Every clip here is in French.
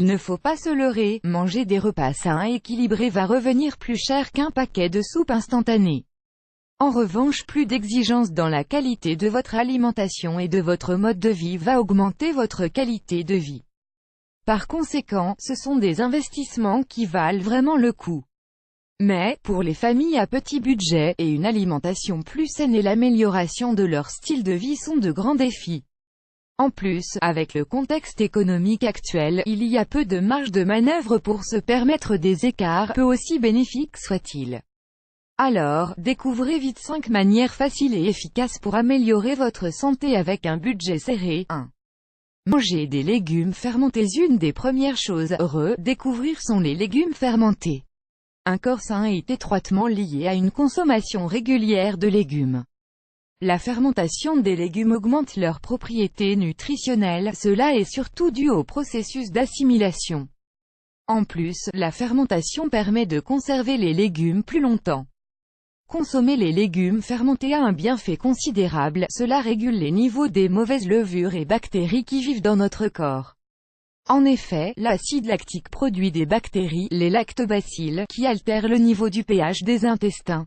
ne faut pas se leurrer, manger des repas sains et équilibrés va revenir plus cher qu'un paquet de soupe instantanée. En revanche, plus d'exigence dans la qualité de votre alimentation et de votre mode de vie va augmenter votre qualité de vie. Par conséquent, ce sont des investissements qui valent vraiment le coup. Mais, pour les familles à petit budget, et une alimentation plus saine et l'amélioration de leur style de vie sont de grands défis. En plus, avec le contexte économique actuel, il y a peu de marge de manœuvre pour se permettre des écarts, peu aussi bénéfiques soient-ils. Alors, découvrez vite 5 manières faciles et efficaces pour améliorer votre santé avec un budget serré. 1. Manger des légumes fermentés. Une des premières choses à redécouvrir sont les légumes fermentés. Un corps sain est étroitement lié à une consommation régulière de légumes. La fermentation des légumes augmente leurs propriétés nutritionnelles, cela est surtout dû au processus d'assimilation. En plus, la fermentation permet de conserver les légumes plus longtemps. Consommer les légumes fermentés a un bienfait considérable, cela régule les niveaux des mauvaises levures et bactéries qui vivent dans notre corps. En effet, l'acide lactique produit des bactéries, les lactobacilles, qui altèrent le niveau du pH des intestins.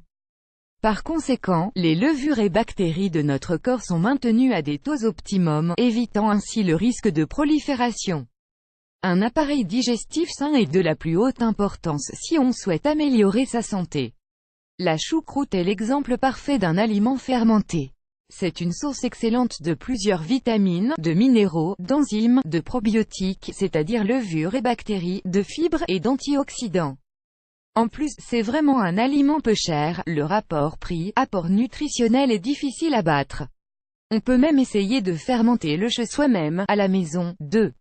Par conséquent, les levures et bactéries de notre corps sont maintenues à des taux optimums, évitant ainsi le risque de prolifération. Un appareil digestif sain est de la plus haute importance si on souhaite améliorer sa santé. La choucroute est l'exemple parfait d'un aliment fermenté. C'est une source excellente de plusieurs vitamines, de minéraux, d'enzymes, de probiotiques, c'est-à-dire levures et bactéries, de fibres, et d'antioxydants. En plus, c'est vraiment un aliment peu cher, le rapport prix-apport nutritionnel est difficile à battre. On peut même essayer de fermenter le chè soi-même, à la maison. 2.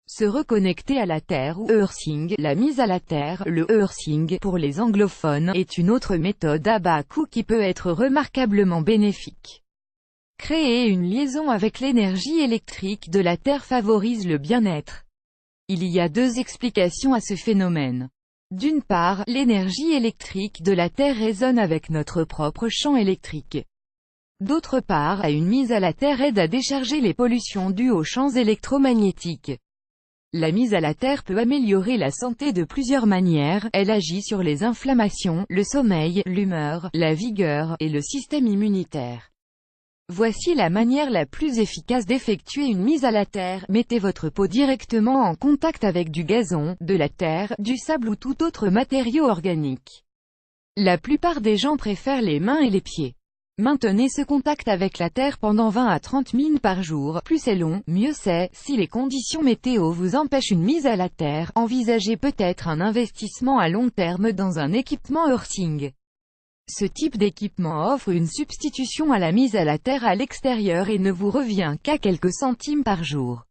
Se reconnecter à la terre ou earthing. La mise à la terre, le earthing, pour les anglophones, est une autre méthode à bas coût qui peut être remarquablement bénéfique. Créer une liaison avec l'énergie électrique de la terre favorise le bien-être. Il y a 2 explications à ce phénomène. D'une part, l'énergie électrique de la terre résonne avec notre propre champ électrique. D'autre part, une mise à la terre aide à décharger les pollutions dues aux champs électromagnétiques. La mise à la terre peut améliorer la santé de plusieurs manières, elle agit sur les inflammations, le sommeil, l'humeur, la vigueur, et le système immunitaire. Voici la manière la plus efficace d'effectuer une mise à la terre. Mettez votre peau directement en contact avec du gazon, de la terre, du sable ou tout autre matériau organique. La plupart des gens préfèrent les mains et les pieds. Maintenez ce contact avec la terre pendant 20 à 30 minutes par jour, plus c'est long, mieux c'est. Si les conditions météo vous empêchent une mise à la terre, envisagez peut-être un investissement à long terme dans un équipement earthing. Ce type d'équipement offre une substitution à la mise à la terre à l'extérieur et ne vous revient qu'à quelques centimes par jour.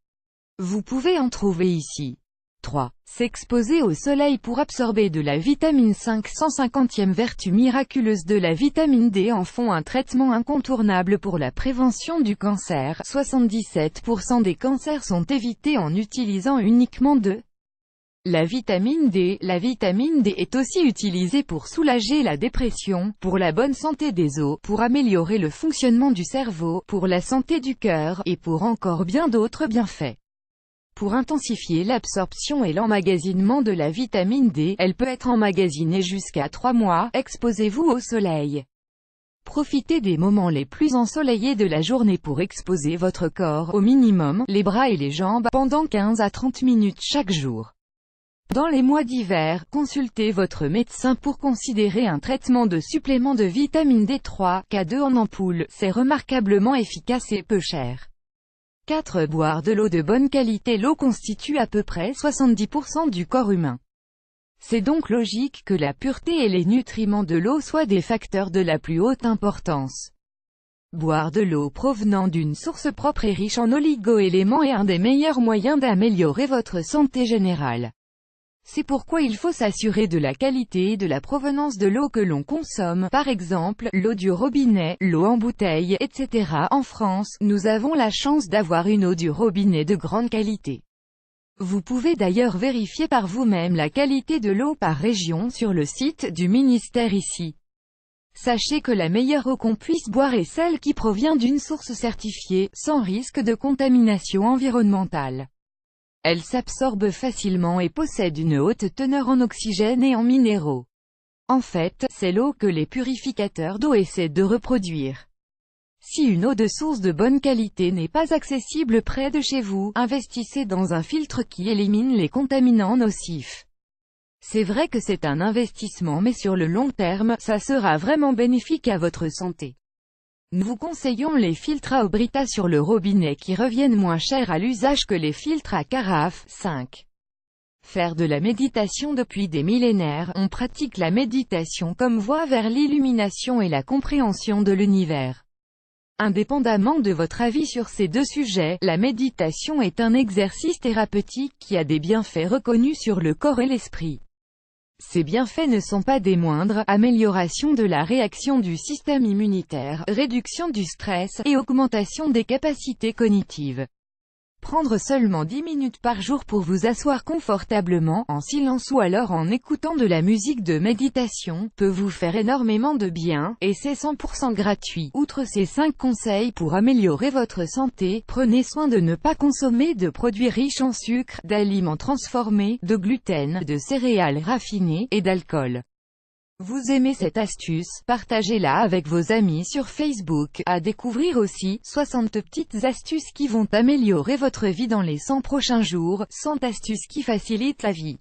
Vous pouvez en trouver ici. 3. S'exposer au soleil pour absorber de la vitamine 5. 150e vertu miraculeuse de la vitamine D en font un traitement incontournable pour la prévention du cancer. 77% des cancers sont évités en utilisant uniquement de la vitamine D. La vitamine D est aussi utilisée pour soulager la dépression, pour la bonne santé des os, pour améliorer le fonctionnement du cerveau, pour la santé du cœur, et pour encore bien d'autres bienfaits. Pour intensifier l'absorption et l'emmagasinement de la vitamine D, elle peut être emmagasinée jusqu'à 3 mois. Exposez-vous au soleil. Profitez des moments les plus ensoleillés de la journée pour exposer votre corps, au minimum, les bras et les jambes, pendant 15 à 30 minutes chaque jour. Dans les mois d'hiver, consultez votre médecin pour considérer un traitement de supplément de vitamine D3, K2 en ampoule, c'est remarquablement efficace et peu cher. 4. Boire de l'eau de bonne qualité. L'eau constitue à peu près 70% du corps humain. C'est donc logique que la pureté et les nutriments de l'eau soient des facteurs de la plus haute importance. Boire de l'eau provenant d'une source propre et riche en oligo-éléments est un des meilleurs moyens d'améliorer votre santé générale. C'est pourquoi il faut s'assurer de la qualité et de la provenance de l'eau que l'on consomme, par exemple, l'eau du robinet, l'eau en bouteille, etc. En France, nous avons la chance d'avoir une eau du robinet de grande qualité. Vous pouvez d'ailleurs vérifier par vous-même la qualité de l'eau par région sur le site du ministère ici. Sachez que la meilleure eau qu'on puisse boire est celle qui provient d'une source certifiée, sans risque de contamination environnementale. Elle s'absorbe facilement et possède une haute teneur en oxygène et en minéraux. En fait, c'est l'eau que les purificateurs d'eau essaient de reproduire. Si une eau de source de bonne qualité n'est pas accessible près de chez vous, investissez dans un filtre qui élimine les contaminants nocifs. C'est vrai que c'est un investissement, mais sur le long terme, ça sera vraiment bénéfique à votre santé. Nous vous conseillons les filtres à eau Brita sur le robinet qui reviennent moins cher à l'usage que les filtres à carafe. 5. Faire de la méditation. Depuis des millénaires, on pratique la méditation comme voie vers l'illumination et la compréhension de l'univers. Indépendamment de votre avis sur ces deux sujets, la méditation est un exercice thérapeutique qui a des bienfaits reconnus sur le corps et l'esprit. Ces bienfaits ne sont pas des moindres: amélioration de la réaction du système immunitaire, réduction du stress, et augmentation des capacités cognitives. Prendre seulement 10 minutes par jour pour vous asseoir confortablement, en silence ou alors en écoutant de la musique de méditation, peut vous faire énormément de bien, et c'est 100% gratuit. Outre ces 5 conseils pour améliorer votre santé, prenez soin de ne pas consommer de produits riches en sucre, d'aliments transformés, de gluten, de céréales raffinées, et d'alcool. Vous aimez cette astuce? Partagez-la avec vos amis sur Facebook. À découvrir aussi, 60 petites astuces qui vont améliorer votre vie dans les 100 prochains jours, 100 astuces qui facilitent la vie.